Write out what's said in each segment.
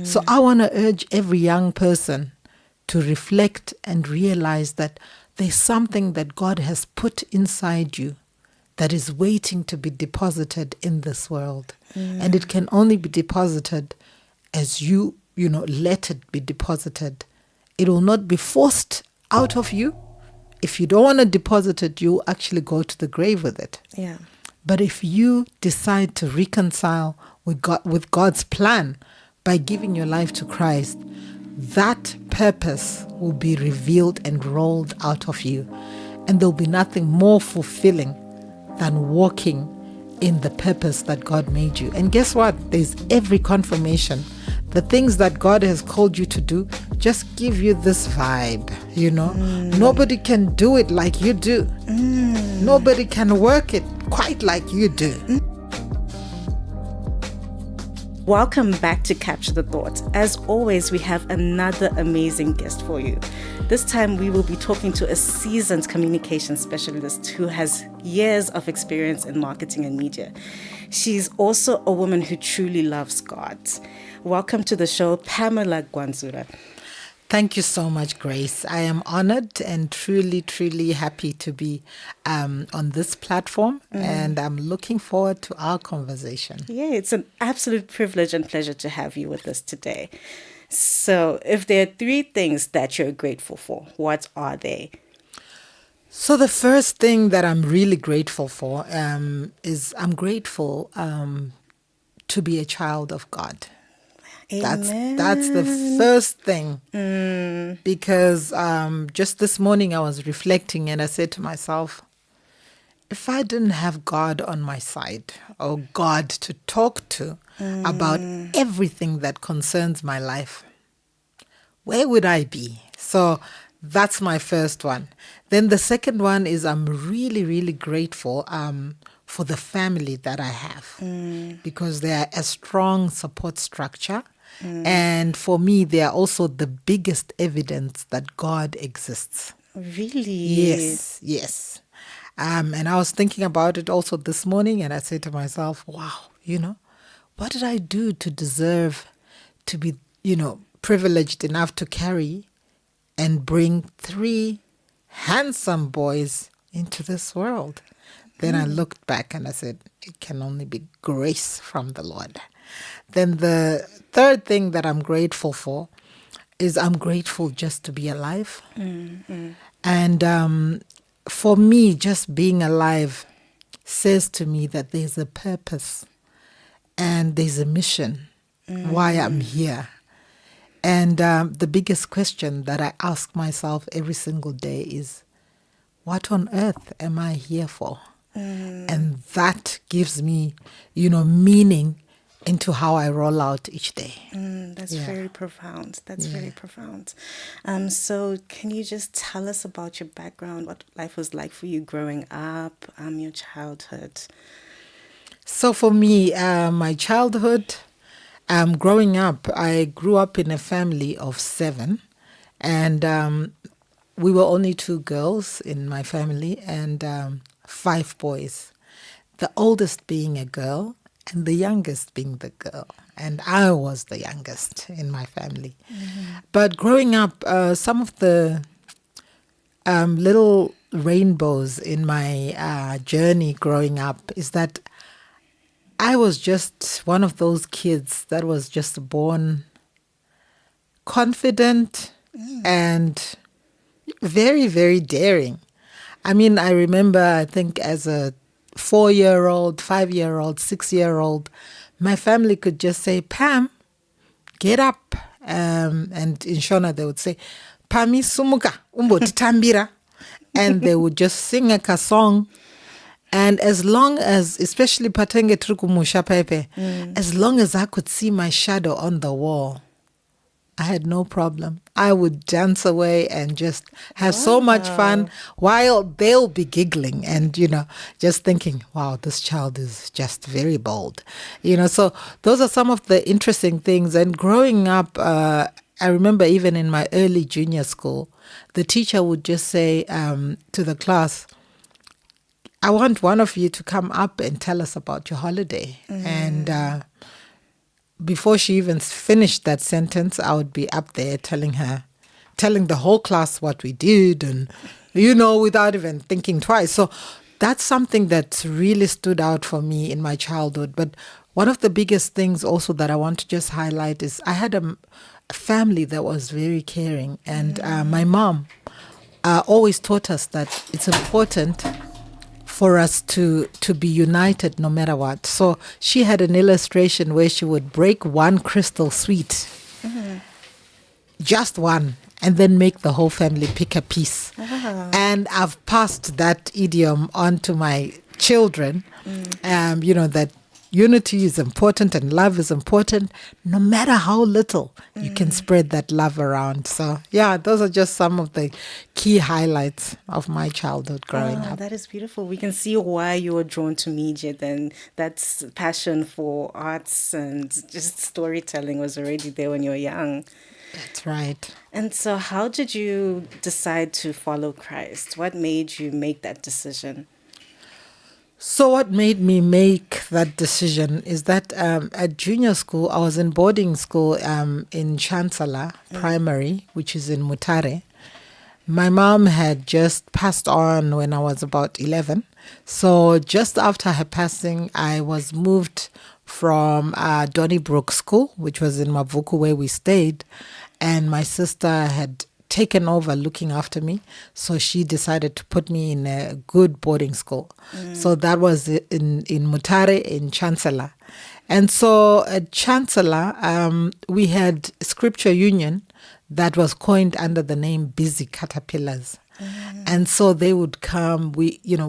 So I want to urge every young person to reflect and realize that there's something that God has put inside you that is waiting to be deposited in this world. And it can only be deposited as you let it be deposited. It will not be forced out of you. If you don't want to deposit it, you actually go to the grave with it. Yeah. But if you decide to reconcile with God's plan by giving your life to Christ, that purpose will be revealed and rolled out of you. And there'll be nothing more fulfilling than walking in the purpose that God made you. And guess what? There's every confirmation. The things that God has called you to do just give you this vibe, Nobody can do it like you do. Nobody can work it quite like you do. Welcome back to Capture the Thought. As always, we have another amazing guest for you. This time we will be talking to a seasoned communication specialist who has years of experience in marketing and media. She's also a woman who truly loves God. Welcome to the show, Pamela Gwanzura. Thank you so much, Grace. I am honored and truly, truly happy to be on this platform, and I'm looking forward to our conversation. Yeah, it's an absolute privilege and pleasure to have you with us today. So, if there are 3 things that you're grateful for, what are they? So the first thing that I'm really grateful for is I'm grateful to be a child of God. Amen. That's the first thing. Because just this morning I was reflecting and I said to myself, if I didn't have God on my side or God to talk to about everything that concerns my life, where would I be? So that's my first one. Then the second one is I'm really, really grateful for the family that I have because they are a strong support structure. And for me, they are also the biggest evidence that God exists. Really? Yes. And I was thinking about it also this morning, and I said to myself, wow, what did I do to deserve to be, privileged enough to carry and bring 3 handsome boys into this world? Then I looked back and I said, it can only be grace from the Lord. Then the third thing that I'm grateful for is I'm grateful just to be alive. And for me, just being alive says to me that there's a purpose and there's a mission why I'm here. And the biggest question that I ask myself every single day is, what on earth am I here for? And that gives me, meaning into how I roll out each day. That's very profound. That's very profound. So can you just tell us about your background, what life was like for you growing up, your childhood? So for me, my childhood, growing up, I grew up in a family of 7. And we were only 2 girls in my family and 5 boys. The oldest being a girl and the youngest being the girl. And I was the youngest in my family. But growing up, some of the little rainbows in my journey growing up is that I was just one of those kids that was just born confident and very, very daring. I mean, I remember, I think as a 4-year-old, 5-year-old, 6-year-old, my family could just say, Pam, get up. And in Shona, they would say, Pami sumuka, umboti tambira. And they would just sing a song. And as long as, especially Patenge Trukumusha Pepe, as long as I could see my shadow on the wall, I had no problem. I would dance away and just have so much fun while they'll be giggling and, just thinking, wow, this child is just very bold. So those are some of the interesting things. And growing up, I remember even in my early junior school, the teacher would just say to the class, I want one of you to come up and tell us about your holiday. And before she even finished that sentence, I would be up there telling the whole class what we did and, without even thinking twice. So that's something that really stood out for me in my childhood. But one of the biggest things also that I want to just highlight is I had a family that was very caring. And my mom always taught us that it's important for us to be united no matter what. So she had an illustration where she would break one crystal sweet, just one, and then make the whole family pick a piece. And I've passed that idiom on to my children, that unity is important and love is important. No matter how little, you can spread that love around. So, yeah, those are just some of the key highlights of my childhood growing up. That is beautiful. We can see why you were drawn to media then. That's passion for arts and just storytelling was already there when you were young. That's right. And so how did you decide to follow Christ? What made you make that decision? So what made me make that decision is that at junior school, I was in boarding school in Chancellor Primary, which is in Mutare. My mom had just passed on when I was about 11. So just after her passing, I was moved from Donnybrook School, which was in Mavuku where we stayed. And my sister had taken over looking after me. So she decided to put me in a good boarding school. So that was in Mutare in Chancellor. And so at Chancellor, we had Scripture Union that was coined under the name Busy Caterpillars. And so they would come,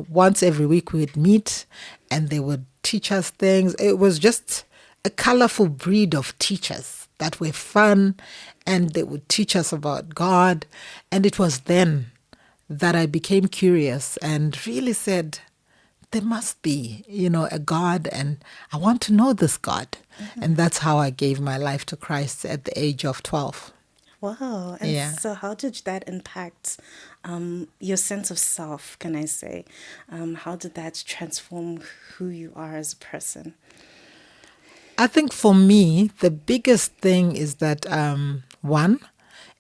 once every week we would meet and they would teach us things. It was just a colorful breed of teachers that were fun, and they would teach us about God. And it was then that I became curious and really said, there must be, a God, and I want to know this God. And that's how I gave my life to Christ at the age of 12. Wow. And so how did that impact your sense of self, can I say? How did that transform who you are as a person? I think for me, the biggest thing is that, one,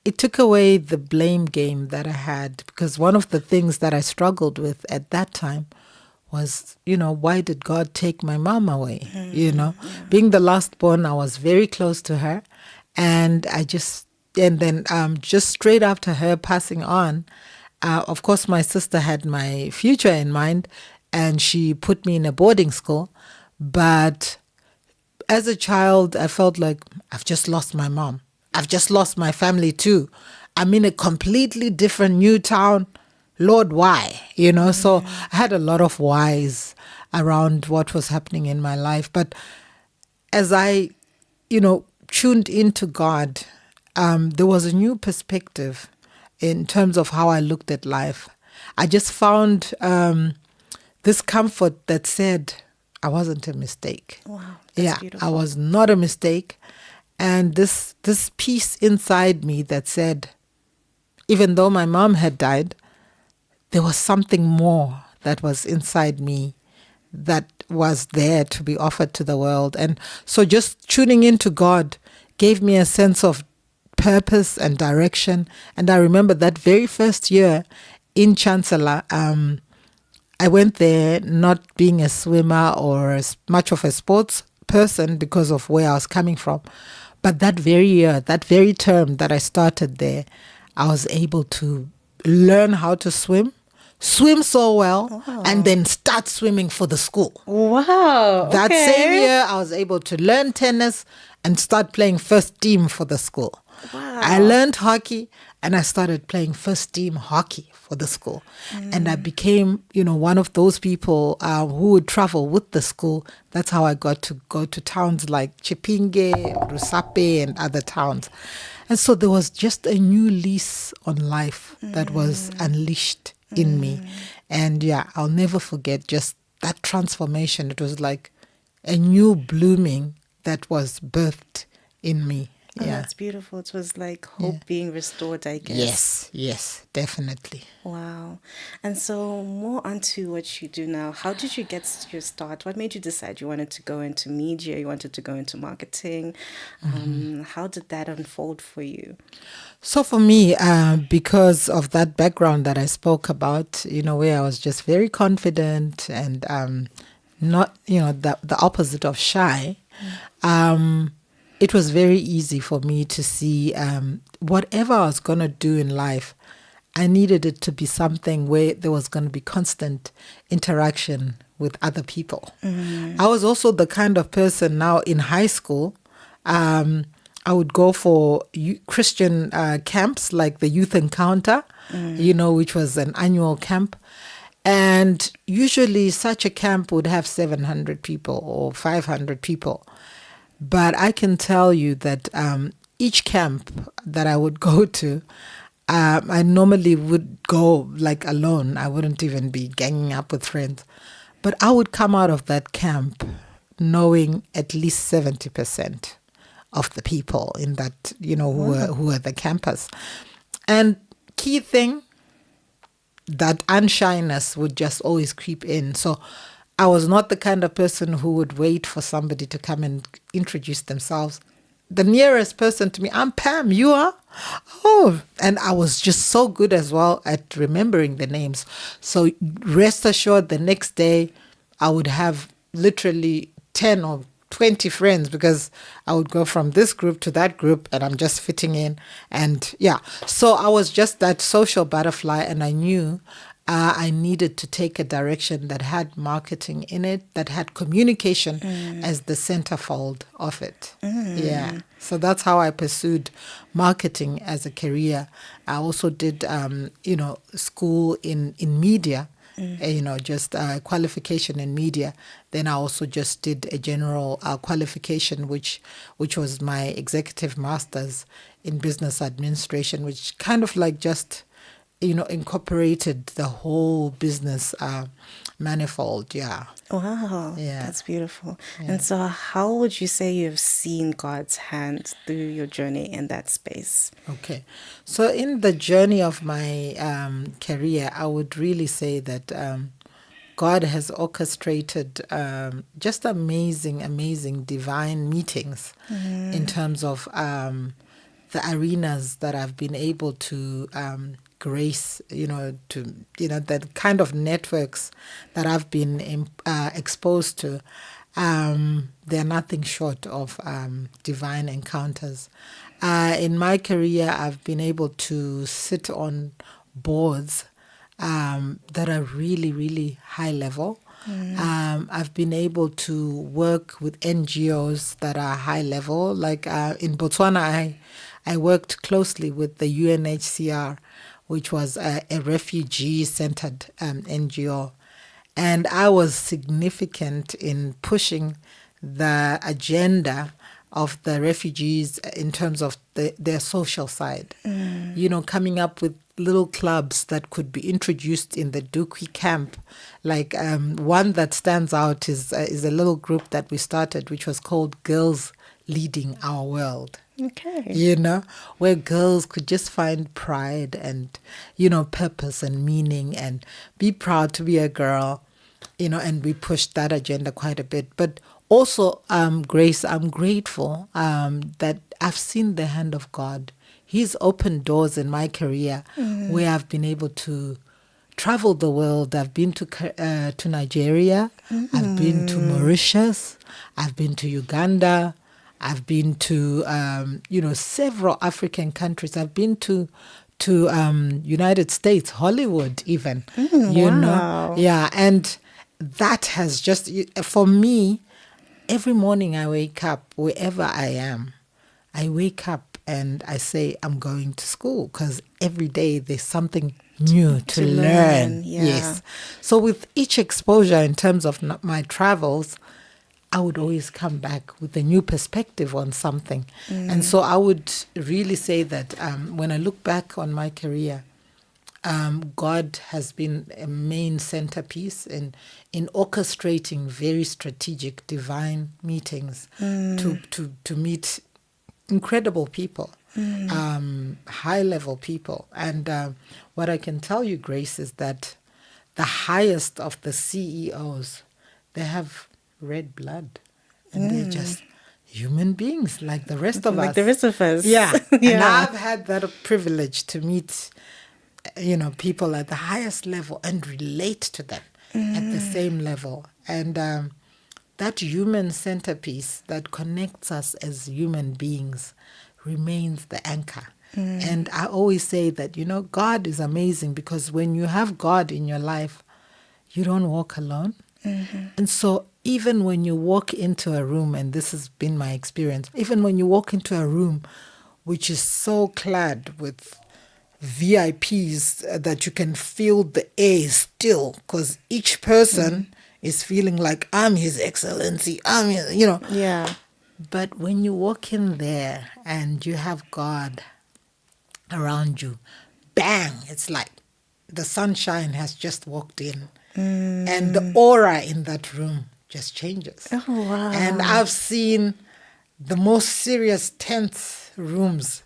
it took away the blame game that I had, because one of the things that I struggled with at that time was, why did God take my mom away? Being the last born, I was very close to her. And then just straight after her passing on, of course, my sister had my future in mind and she put me in a boarding school. But as a child, I felt like I've just lost my mom. I've just lost my family too. I'm in a completely different new town. Lord, why? So I had a lot of whys around what was happening in my life. But as I, tuned into God, there was a new perspective in terms of how I looked at life. I just found this comfort that said I wasn't a mistake. Wow, that's beautiful. I was not a mistake. And this peace inside me that said, even though my mom had died, there was something more that was inside me that was there to be offered to the world. And so just tuning into God gave me a sense of purpose and direction. And I remember that very first year in Chancellor, I went there not being a swimmer or much of a sports person because of where I was coming from. But that very year, that very term that I started there, I was able to learn how to swim so well, and then start swimming for the school. Wow. That same year, I was able to learn tennis and start playing first team for the school. Wow. I learned hockey and I started playing first team hockey for the school. And I became, one of those people who would travel with the school. That's how I got to go to towns like Chipinge, Rusape, and other towns. And so there was just a new lease on life that was unleashed in me. And I'll never forget just that transformation. It was like a new blooming that was birthed in me. Oh, Yeah. that's beautiful. It was like Yeah. hope being restored, I guess. Yes, yes, definitely. Wow. And so, more onto what you do now. How did you get your start? What made you decide you wanted to go into media? You wanted to go into marketing? How did that unfold for you? So for me, because of that background that I spoke about, where I was just very confident and not, the opposite of shy, um, it was very easy for me to see whatever I was going to do in life, I needed it to be something where there was going to be constant interaction with other people. I was also the kind of person now in high school. I would go for Christian camps like the Youth Encounter, which was an annual camp. And usually such a camp would have 700 people or 500 people. But I can tell you that each camp that I would go to, I normally would go like alone. I wouldn't even be ganging up with friends. But I would come out of that camp knowing at least 70% of the people in that, who were the campers. And key thing, that unshyness would just always creep in. So I was not the kind of person who would wait for somebody to come and introduce themselves. The nearest person to me, I'm Pam, you are? Oh, and I was just so good as well at remembering the names. So rest assured, the next day I would have literally 10 or 20 friends because I would go from this group to that group and I'm just fitting in. And yeah, so I was just that social butterfly, and I knew I needed to take a direction that had marketing in it, that had communication as the centerfold of it. Yeah. So that's how I pursued marketing as a career. I also did, school in media, just qualification in media. Then I also just did a general qualification, which was my executive master's in business administration, which kind of like just incorporated the whole business manifold. Yeah. Wow, Yeah. that's beautiful. Yeah. And so, how would you say you've seen God's hand through your journey in that space? Okay. So in the journey of my career, I would really say that God has orchestrated just amazing divine meetings in terms of the arenas that I've been able to grace, the kind of networks that I've been exposed to. They're nothing short of divine encounters. In my career, I've been able to sit on boards that are really, really high level. I've been able to work with NGOs that are high level. Like in Botswana, I worked closely with the UNHCR, which was a refugee-centered NGO. And I was significant in pushing the agenda of the refugees in terms of their social side. Coming up with little clubs that could be introduced in the Dukwi camp. Like one that stands out is a little group that we started, which was called Girls Leading Our World. Okay. Where girls could just find pride and, purpose and meaning and be proud to be a girl, and we pushed that agenda quite a bit. But also, Grace, I'm grateful that I've seen the hand of God. He's opened doors in my career where I've been able to travel the world. I've been to Nigeria. I've been to Mauritius. I've been to Uganda. I've been to several African countries. I've been to United States, Hollywood, even. Wow. Yeah, and that has just for me. Every morning I wake up, wherever I am, I wake up and I say I'm going to school because every day there's something new to learn. Yeah. Yes. So with each exposure in terms of my travels, I would always come back with a new perspective on something. And so I would really say that when I look back on my career, God has been a main centerpiece in orchestrating very strategic divine meetings to meet incredible people, high-level people. And what I can tell you, Grace, is that the highest of the CEOs, they have red blood, and they're just human beings like the rest of Like the us. rest of us. Yeah. And Yeah. I've had that privilege to meet, people at the highest level and relate to them at the same level. And that human centerpiece that connects us as human beings remains the anchor. And I always say that, God is amazing, because when you have God in your life, you don't walk alone. And so even when you walk into a room, and this has been my experience, even when you walk into a room which is so clad with VIPs, that you can feel the air is still, because each person is feeling like, I'm His Excellency, Yeah. But when you walk in there and you have God around you, bang, it's like the sunshine has just walked in, and the aura in that room just changes. Oh, wow. And I've seen the most serious, tense rooms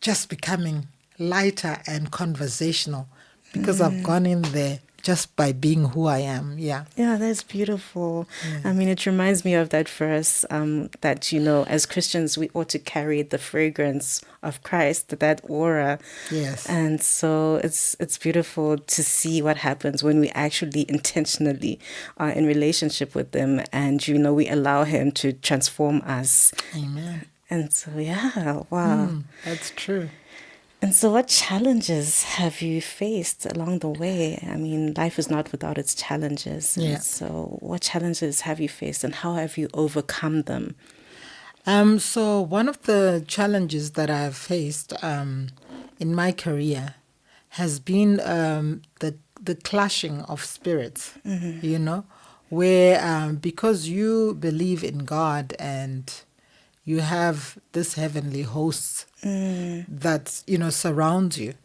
just becoming lighter and conversational, because I've gone in there just by being who I am. Yeah. Yeah, that's beautiful. I mean, it reminds me of that verse that, as Christians, we ought to carry the fragrance of Christ, that aura. Yes. And so it's beautiful to see what happens when we actually intentionally are in relationship with them, and, we allow Him to transform us. Amen. And so, yeah, wow. That's true. And so, what challenges have you faced along the way? I mean, life is not without its challenges. Yeah. And so, what challenges have you faced, and how have you overcome them? So one of the challenges that I've faced in my career has been the clashing of spirits, where because you believe in God and you have this heavenly host that surrounds you,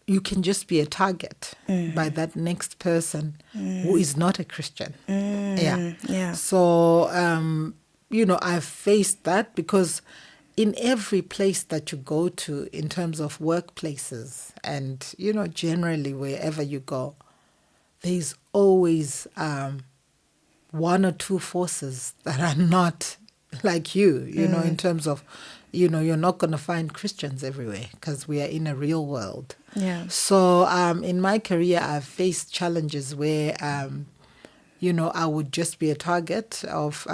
you can just be a target by that next person who is not a Christian. Yeah. Yeah. So I've faced that, because in every place that you go to, in terms of workplaces and generally wherever you go, there's always one or two forces that are not like you, in terms of, you're not going to find Christians everywhere, because we are in a real world. Yeah. So in my career, I've faced challenges where, I would just be a target of,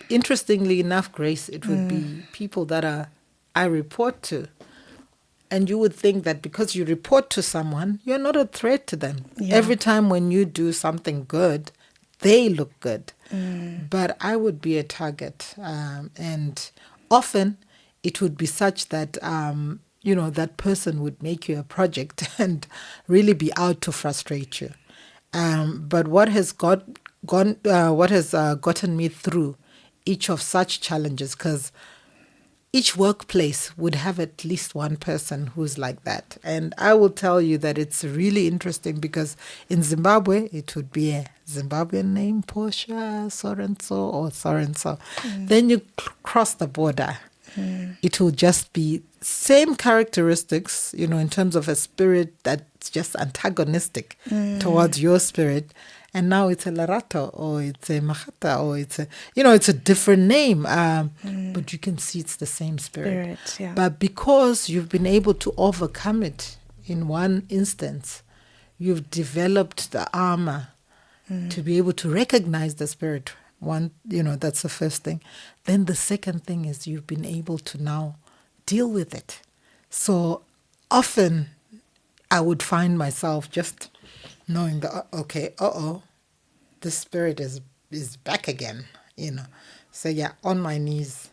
interestingly enough, Grace, it would be people that I report to. And you would think that because you report to someone, you're not a threat to them. Yeah. Every time when you do something good, they look good. But I would be a target. And often it would be such that, that person would make you a project and really be out to frustrate you. But what has gotten me through each of such challenges, because each workplace would have at least one person who's like that. And I will tell you that it's really interesting, because in Zimbabwe, it would be a Zimbabwean name, Portia, so-and-so, or so-and-so. Then you cross the border. It will just be same characteristics, in terms of a spirit that's just antagonistic towards your spirit. And now it's a Larato, or it's a Mahata, or it's a different name. But you can see it's the same spirit. Yeah. But because you've been able to overcome it in one instance, you've developed the armor to be able to recognize the spirit. One, that's the first thing. Then the second thing is you've been able to now deal with it. So often I would find myself just knowing that, okay, this spirit is back again, So yeah, on my knees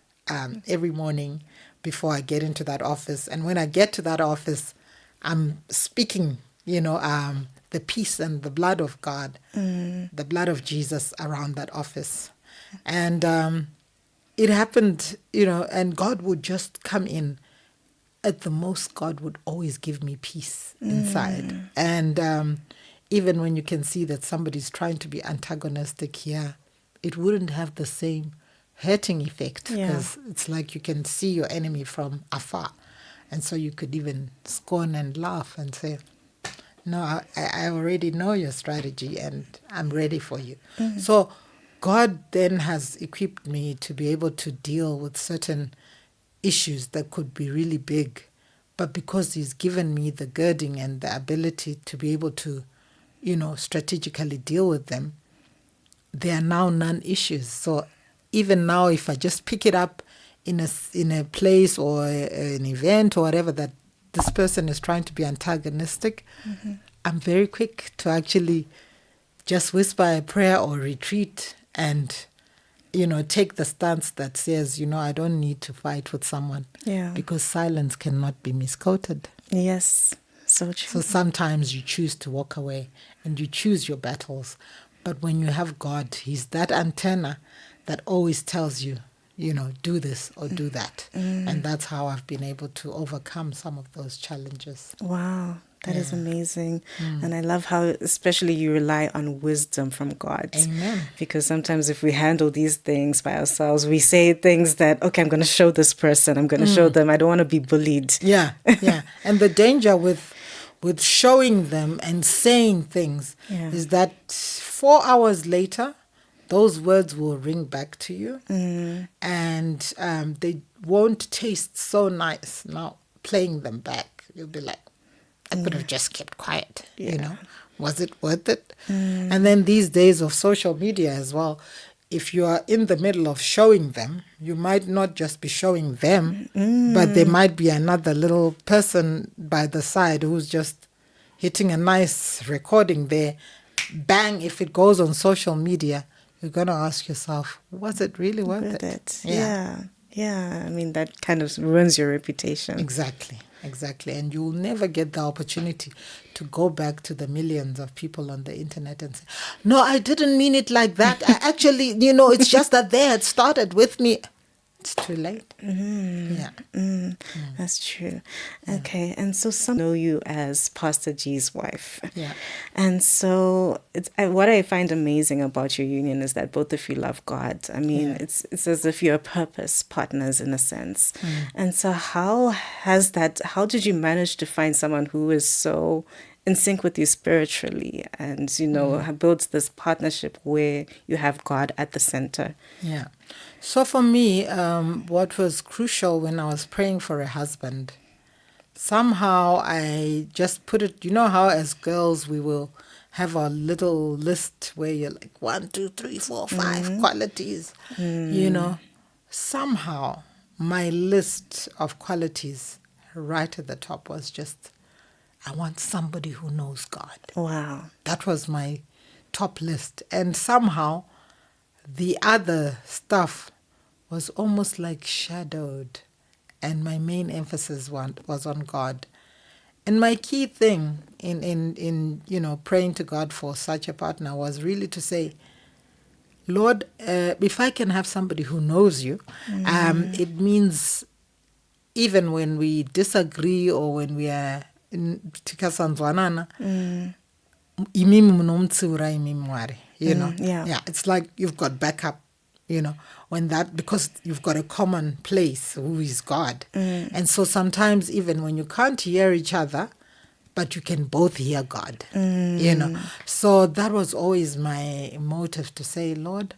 every morning before I get into that office. And when I get to that office, I'm speaking, the peace and the blood of God, the blood of Jesus around that office. And it happened, and God would just come in. At the most, God would always give me peace inside. And even when you can see that somebody's trying to be antagonistic here, it wouldn't have the same hurting effect, Yeah. because it's like you can see your enemy from afar. And so you could even scorn and laugh and say, no, I already know your strategy and I'm ready for you. So God then has equipped me to be able to deal with certain issues that could be really big. But because He's given me the girding and the ability to be able to, strategically deal with them, they are now non-issues. So even now, if I just pick it up in a place or an event or whatever that this person is trying to be antagonistic, I'm very quick to actually just whisper a prayer or retreat and, take the stance that says, I don't need to fight with someone, Yeah. because silence cannot be misquoted. Yes. So So true. sometimes you choose to walk away and you choose your battles. But when you have God, He's that antenna that always tells you, do this or do that. And that's how I've been able to overcome some of those challenges. Wow. That is Yeah. amazing. And I love how, especially, you rely on wisdom from God. Amen. Because sometimes if we handle these things by ourselves, we say things that, okay, I'm going to show this person, I'm going to show them, I don't want to be bullied. Yeah, yeah. And the danger with showing them and saying things Yeah. is that 4 hours later, those words will ring back to you, and they won't taste so nice. Now, playing them back, you'll be like, I could have just kept quiet, Was it worth it? And then these days of social media as well, if you are in the middle of showing them, you might not just be showing them, but there might be another little person by the side who's just hitting a nice recording there. Bang, if it goes on social media, you're going to ask yourself, was it really worth With it? it. Yeah. Yeah. I mean, that kind of ruins your reputation. Exactly. And you'll never get the opportunity to go back to the millions of people on the internet and say, no, I didn't mean it like that. I actually, it's just that they had started with me. It's too late. Yeah. That's true. Okay. And so some know you as Pastor G's wife. Yeah. And so what I find amazing about your union is that both of you love God. I mean, Yeah. it's as if you're purpose partners in a sense. And so how did you manage to find someone who is so in sync with you spiritually and, builds this partnership where you have God at the center? Yeah. So for me, what was crucial when I was praying for a husband, somehow I just put it, how as girls we will have a little list where you're like 1, 2, 3, 4, 5 qualities, Somehow my list of qualities right at the top was just, I want somebody who knows God. Wow. That was my top list. And somehow the other stuff was almost like shadowed. And my main emphasis was on God. And my key thing in praying to God for such a partner was really to say, Lord, if I can have somebody who knows you, it means even when we disagree or when we are tikasanzwanana, imimi munomtsura imimi mwari, Yeah. Yeah, it's like you've got backup, because you've got a common place who is God. And so sometimes even when you can't hear each other, but you can both hear God, So that was always my motive to say, Lord,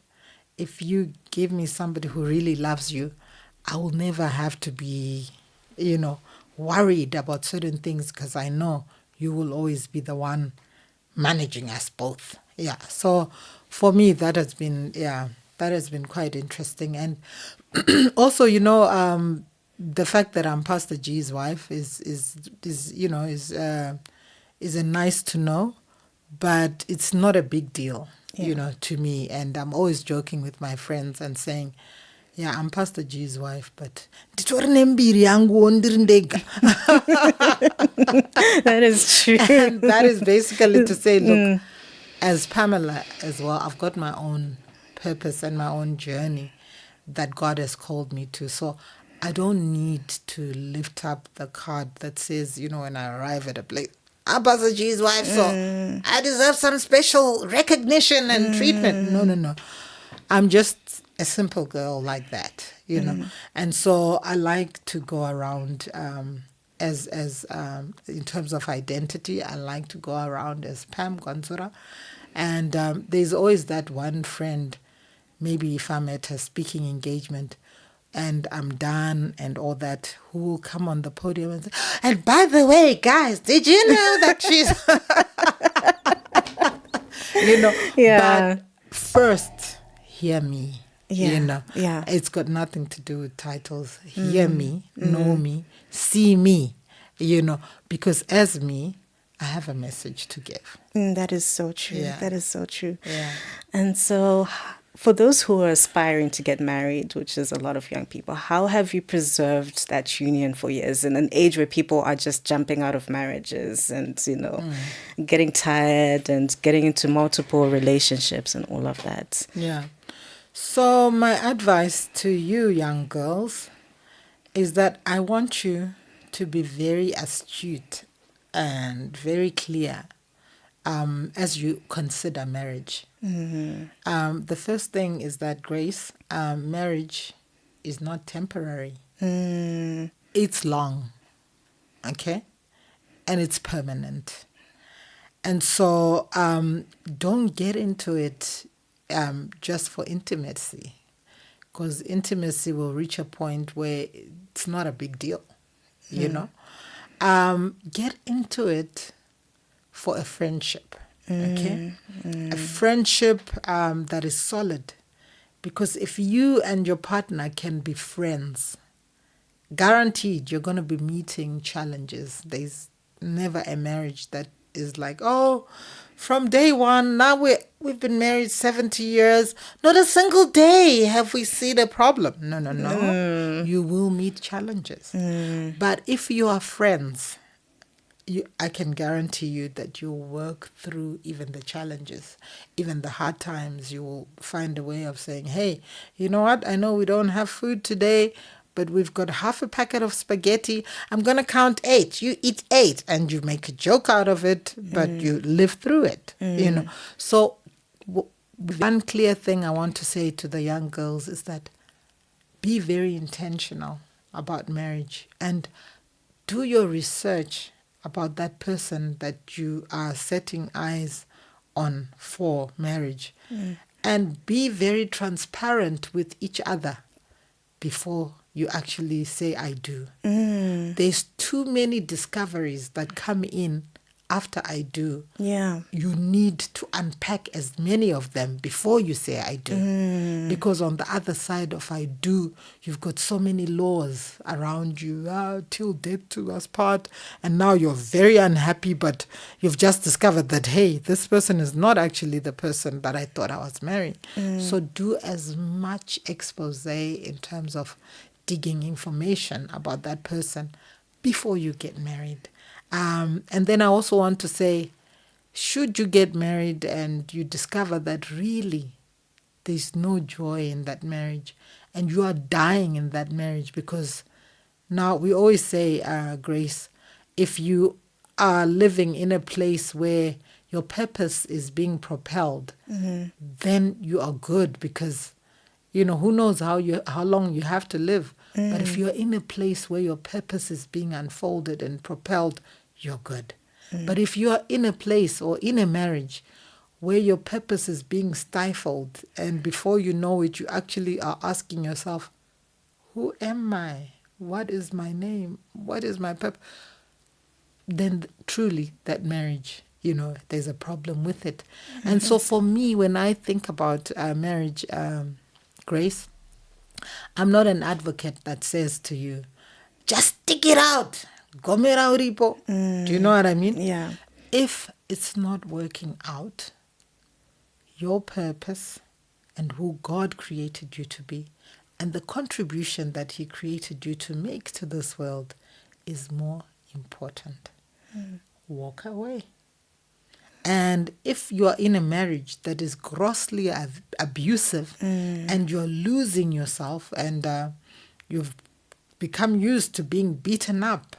if you give me somebody who really loves you, I will never have to be, worried about certain things because I know you will always be the one managing us both. Yeah. So for me, that has been quite interesting. And also, the fact that I'm Pastor G's wife is a nice to know, but it's not a big deal, to me. And I'm always joking with my friends and saying, yeah, I'm Pastor G's wife, but That is true. and that is basically to say, look, as Pamela as well, I've got my own purpose and my own journey that God has called me to. So I don't need to lift up the card that says, when I arrive at a place, I'm Pastor G's wife, so I deserve some special recognition and treatment. No. I'm just a simple girl like that, you know. And so I like to go around as in terms of identity, I like to go around as Pam Gwanzura. And there's always that one friend, maybe if I'm at a speaking engagement and I'm done and all that, who will come on the podium and say, and by the way, guys, did you know that she's, you know, Yeah. but first, hear me, you Yeah. know. Yeah. It's got nothing to do with titles. Hear me, know me, see me, you know, because as me, I have a message to give. That is so true. Yeah. That is so true. Yeah. And so, for those who are aspiring to get married, which is a lot of young people, how have you preserved that union for years in an age where people are just jumping out of marriages and, getting tired and getting into multiple relationships and all of that? Yeah. So, my advice to you, young girls, is that I want you to be very astute and very clear as you consider marriage. The first thing is that, Grace, marriage is not temporary, it's long, okay? And it's permanent. And so don't get into it just for intimacy, because intimacy will reach a point where it's not a big deal, you know? Get into it for a friendship, okay? A friendship that is solid. Because if you and your partner can be friends, guaranteed you're going to be meeting challenges. There's never a marriage that is like, oh, from day one, now we've been married 70 years, not a single day have we seen a problem. No, no, no. You will meet challenges. But if you are friends, I can guarantee you that you'll work through even the challenges, even the hard times. You will find a way of saying, hey, you know what? I know we don't have food today, but we've got half a packet of spaghetti. I'm going to count 8. You eat 8. And you make a joke out of it, but you live through it, you know. So one clear thing I want to say to the young girls is that be very intentional about marriage and do your research about that person that you are setting eyes on for marriage. And be very transparent with each other before you actually say, I do. There's too many discoveries that come in after I do. Yeah. You need to unpack as many of them before you say I do. Because on the other side of I do, you've got so many laws around you, till death do us part. And now you're very unhappy, but you've just discovered that, hey, this person is not actually the person that I thought I was marrying. So do as much expose in terms of digging information about that person before you get married. And then I also want to say, should you get married and you discover that really there's no joy in that marriage and you are dying in that marriage, because now we always say, Grace, if you are living in a place where your purpose is being propelled, then you are good, because who knows how long you have to live. But if you're in a place where your purpose is being unfolded and propelled, you're good. But if you are in a place or in a marriage where your purpose is being stifled, and before you know it, you actually are asking yourself, who am I? What is my name? What is my purpose? Then truly that marriage, there's a problem with it. And so for me, when I think about marriage, Grace, I'm not an advocate that says to you, just stick it out. Gomera uripo. Do you know what I mean? Yeah. If it's not working out, your purpose and who God created you to be and the contribution that He created you to make to this world is more important. Walk away. And if you are in a marriage that is grossly abusive and you're losing yourself and you've become used to being beaten up,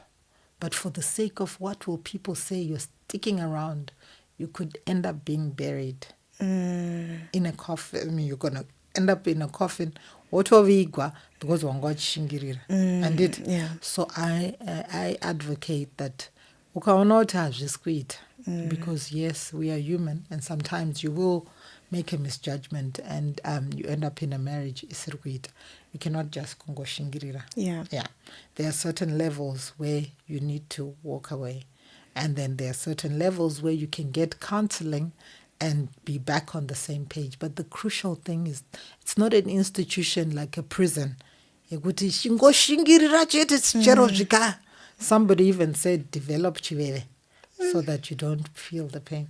but for the sake of what will people say, you're sticking around, you could end up being buried in a coffin. I mean, you're going to end up in a coffin wotovigwa because wangwachishingirira. And it Yeah. so I advocate that ukaona kuti hazvisi kuita, because yes, we are human, and sometimes you will make a misjudgment, and you end up in a marriage isiri kuita. You cannot just kungoshingirira. Yeah. There are certain levels where you need to walk away, and then there are certain levels where you can get counseling and be back on the same page. But the crucial thing is, it's not an institution like a prison. Yekuti shingoshingirira chete chero zvika. Somebody even said develop chiveve so that you don't feel the pain.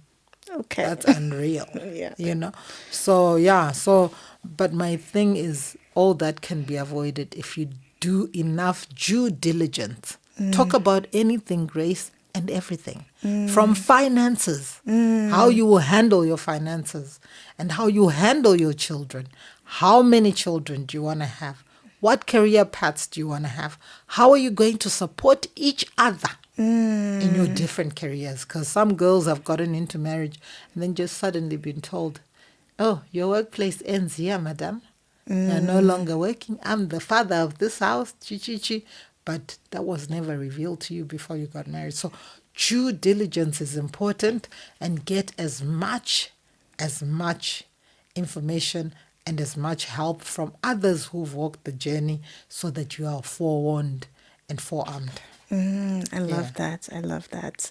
Okay. That's unreal. Yeah. You know? So, but my thing is, all that can be avoided if you do enough due diligence. Talk about anything, Grace, and everything. From finances, how you will handle your finances, and how you handle your children. How many children do you want to have? What career paths do you want to have? How are you going to support each other in your different careers? Because some girls have gotten into marriage and then just suddenly been told, oh, your workplace ends here, madam. You're no longer working. I'm the father of this house, chi. But that was never revealed to you before you got married. So due diligence is important, and get as much information and as much help from others who've walked the journey, so that you are forewarned and forearmed. I love that. I love that.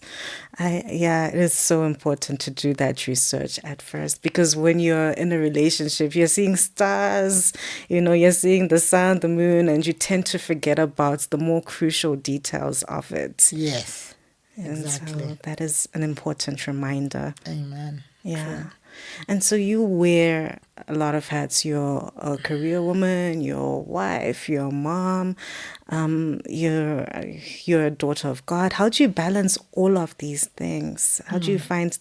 It is so important to do that research at first, because when you're in a relationship, you're seeing stars, you're seeing the sun, the moon, and you tend to forget about the more crucial details of it. Yes, And exactly. so that is an important reminder. Amen. Yeah. True. And so you wear a lot of hats. You're a career woman, your wife, your mom, you're a daughter of God. How do you balance all of these things? How do you find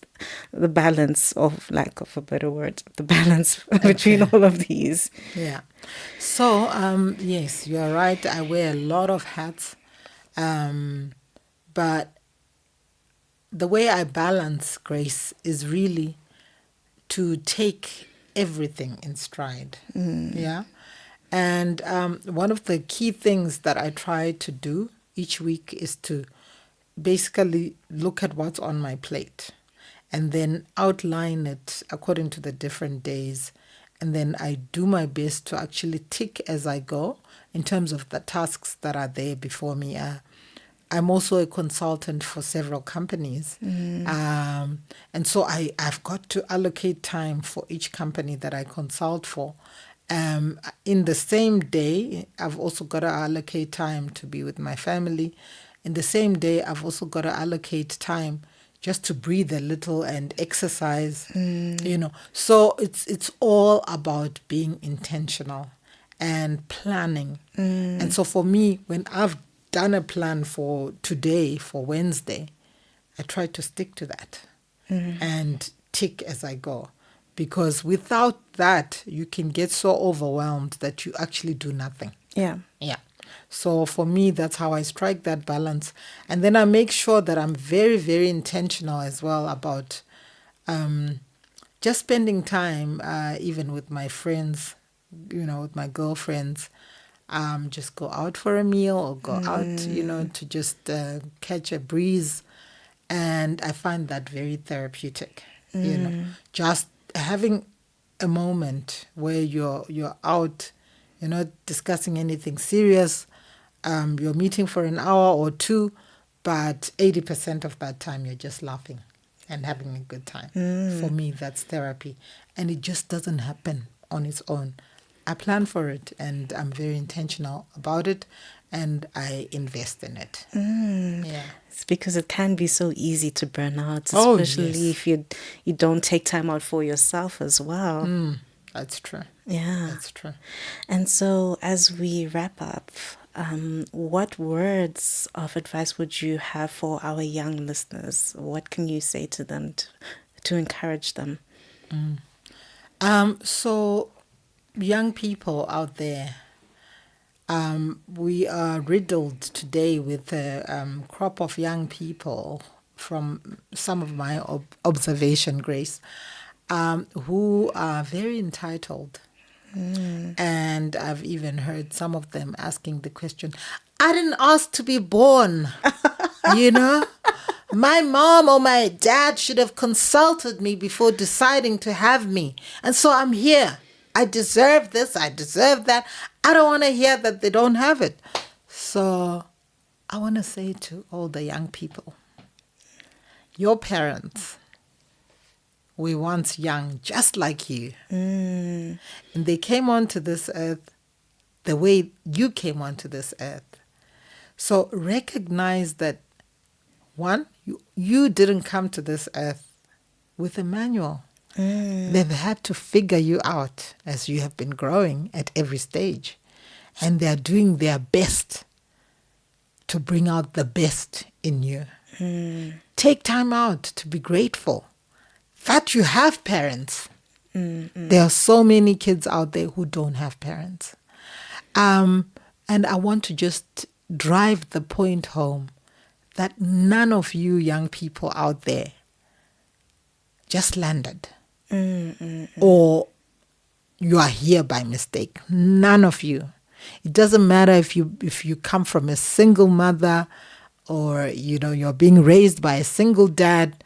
the balance, of lack of a better word, the balance between all of these? Yeah. So, yes, you are right. I wear a lot of hats. But the way I balance, Grace, is really to take everything in stride. Yeah. And one of the key things that I try to do each week is to basically look at what's on my plate and then outline it according to the different days. And then I do my best to actually tick as I go in terms of the tasks that are there before me. I'm also a consultant for several companies. And so I've got to allocate time for each company that I consult for. In the same day, I've also got to allocate time to be with my family. In the same day, I've also got to allocate time just to breathe a little and exercise, So it's all about being intentional and planning. And so for me, when I've done a plan for today, for Wednesday, I try to stick to that and tick as I go. Because without that, you can get so overwhelmed that you actually do nothing. Yeah. Yeah. So for me, that's how I strike that balance. And then I make sure that I'm very, very intentional as well about just spending time, even with my friends, with my girlfriends. Just go out for a meal or go out, to just catch a breeze. And I find that very therapeutic, just having a moment where you're out, you're not discussing anything serious. You're meeting for an hour or two, but 80% of that time you're just laughing and having a good time. For me, that's therapy. And it just doesn't happen on its own. I plan for it, and I'm very intentional about it, and I invest in it. Yeah. It's because it can be so easy to burn out, Oh, especially yes. if you don't take time out for yourself as well. That's true. Yeah. That's true. And so as we wrap up, what words of advice would you have for our young listeners? What can you say to them to encourage them? So young people out there, we are riddled today with a crop of young people, from some of my observation, Grace, who are very entitled. And I've even heard some of them asking the question, I didn't ask to be born, you know? My mom or my dad should have consulted me before deciding to have me. And so I'm here. I deserve this. I deserve that. I don't want to hear that they don't have it. So I want to say to all the young people, your parents were once young, just like you. And they came onto this earth the way you came onto this earth. So recognize that, one, you didn't come to this earth with a manual. They've had to figure you out as you have been growing at every stage. And they're doing their best to bring out the best in you. Take time out to be grateful that you have parents. There are so many kids out there who don't have parents. And I want to just drive the point home that none of you young people out there just landed. Or you are here by mistake. None of you. It doesn't matter if you come from a single mother or you're being raised by a single dad.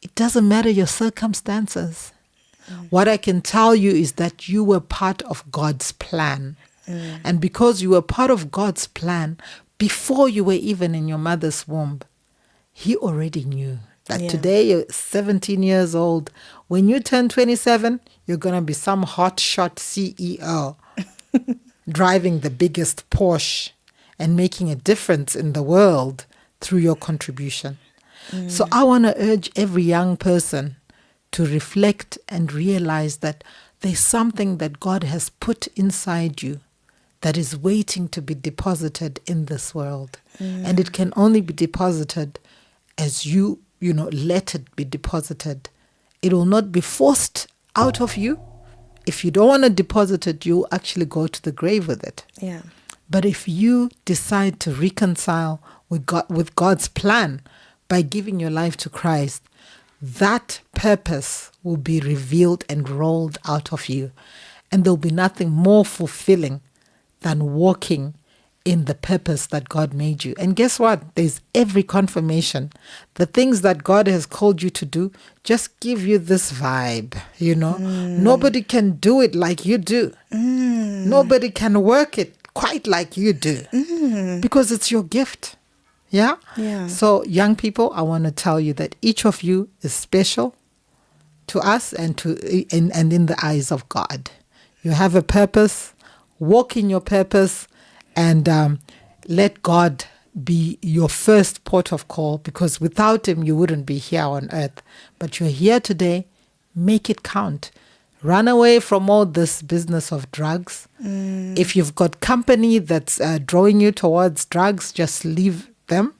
It doesn't matter your circumstances. What I can tell you is that you were part of God's plan. And because you were part of God's plan, before you were even in your mother's womb, He already knew that today you're 17 years old. When you turn 27, you're going to be some hotshot CEO driving the biggest Porsche and making a difference in the world through your contribution. So I want to urge every young person to reflect and realize that there's something that God has put inside you that is waiting to be deposited in this world. And it can only be deposited as you let it be deposited. It will not be forced out of you. If you don't want to deposit it, you'll actually go to the grave with it. Yeah. But if you decide to reconcile with God's plan by giving your life to Christ, that purpose will be revealed and rolled out of you. And there'll be nothing more fulfilling than walking in the purpose that God made you. And guess what? There's every confirmation. The things that God has called you to do just give you this vibe, Nobody can do it like you do. Nobody can work it quite like you do. Because it's your gift. Yeah? Yeah. So young people, I want to tell you that each of you is special to us and in the eyes of God. You have a purpose. Walk in your purpose and let God be your first port of call, because without Him, you wouldn't be here on earth. But you're here today. Make it count. Run away from all this business of drugs. If you've got company that's drawing you towards drugs, just leave them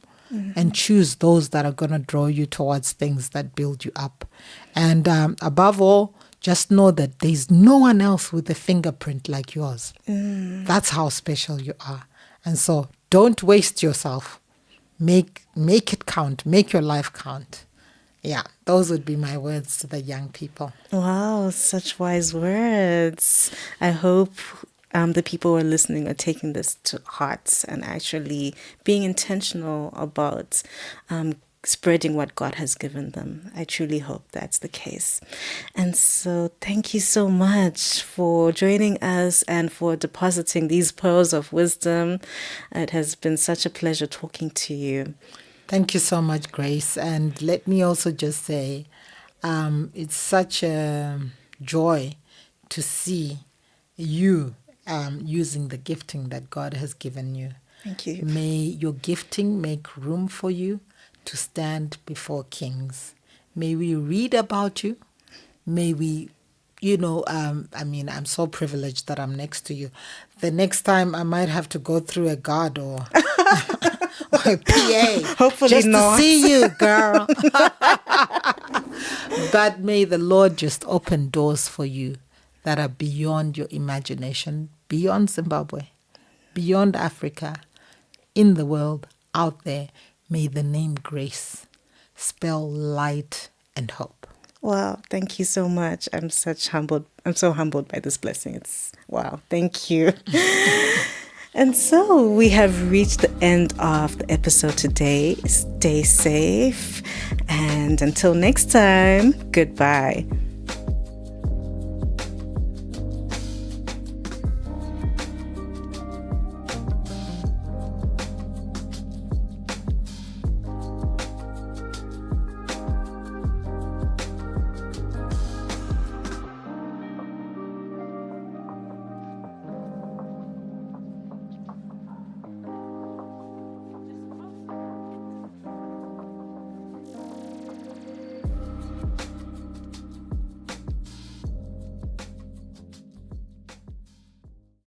and choose those that are going to draw you towards things that build you up. And above all, just know that there's no one else with a fingerprint like yours. That's how special you are. And so don't waste yourself. Make it count. Make your life count. Yeah, those would be my words to the young people. Wow, such wise words. I hope the people who are listening are taking this to heart and actually being intentional about spreading what God has given them. I truly hope that's the case. And so thank you so much for joining us and for depositing these pearls of wisdom. It has been such a pleasure talking to you. Thank you so much, Grace. And let me also just say, it's such a joy to see you using the gifting that God has given you. Thank you. May your gifting make room for you to stand before kings. May we read about you. May we, I'm so privileged that I'm next to you. The next time I might have to go through a guard or a PA. Hopefully just not. To see you, girl. But may the Lord just open doors for you that are beyond your imagination, beyond Zimbabwe, beyond Africa, in the world, out there. May the name Grace spell light and hope. Wow, thank you so much. I'm so humbled by this blessing. It's wow, thank you. And so we have reached the end of the episode today. Stay safe, and until next time, goodbye.